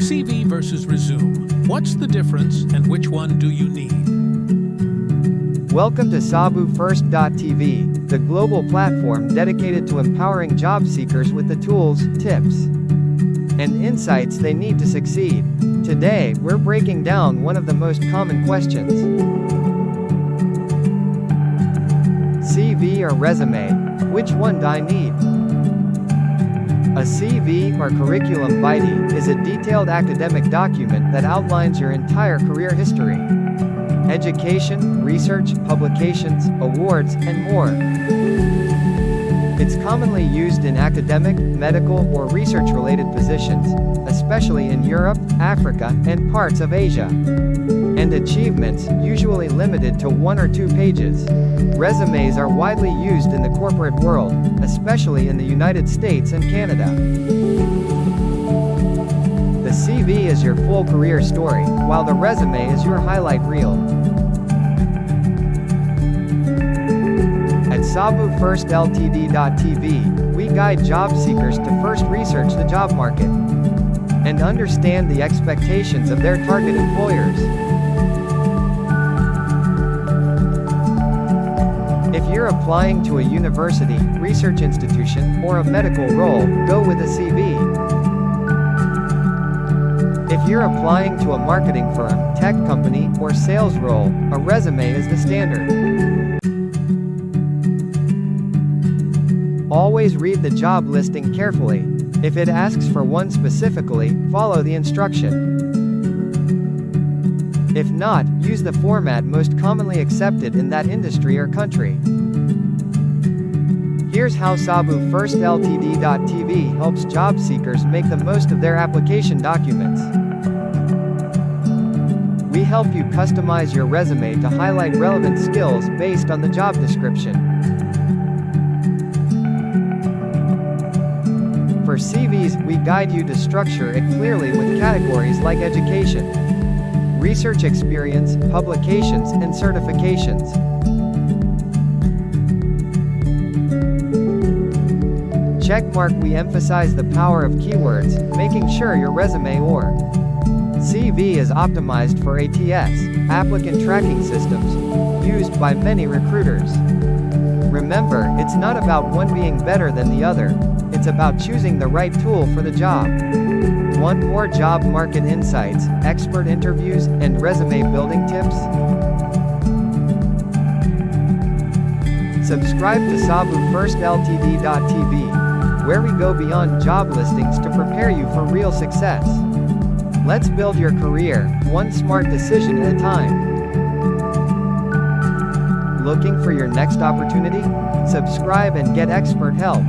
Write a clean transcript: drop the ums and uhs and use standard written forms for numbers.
CV versus resume. What's the difference and which one do you need? Welcome to Saaboufirst.tv, the global platform dedicated to empowering job seekers with the tools, tips, and insights they need to succeed. Today, we're breaking down one of the most common questions. CV or resume? Which one do I need? A CV, or curriculum vitae, is a detailed academic document that outlines your entire career history. Education, research, publications, awards, and more. It's commonly used in academic, medical, or research-related positions, especially in Europe, Africa, and parts of Asia. And achievements, usually limited to 1 or 2 pages. Resumes are widely used in the corporate world, especially in the United States and Canada. The CV is your full career story, while the resume is your highlight reel. At Saaboufirst.tv, we guide job seekers to first research the job market and understand the expectations of their target employers. If you're applying to a university, research institution, or a medical role, go with a CV. If you're applying to a marketing firm, tech company, or sales role, a resume is the standard. Always read the job listing carefully. If it asks for one specifically, follow the instruction. If not, use the format most commonly accepted in that industry or country. Here's how Saaboufirst.tv helps job seekers make the most of their application documents. We help you customize your resume to highlight relevant skills based on the job description. For CVs, we guide you to structure it clearly with categories like education, research experience, publications, and certifications. Checkmark: we emphasize the power of keywords, making sure your resume or CV is optimized for ATS, applicant tracking systems, used by many recruiters. Remember, it's not about one being better than the other. It's about choosing the right tool for the job. Want more job market insights, expert interviews, and resume building tips? Subscribe to Saaboufirst.tv, where we go beyond job listings to prepare you for real success. Let's build your career, one smart decision at a time. Looking for your next opportunity? Subscribe and get expert help.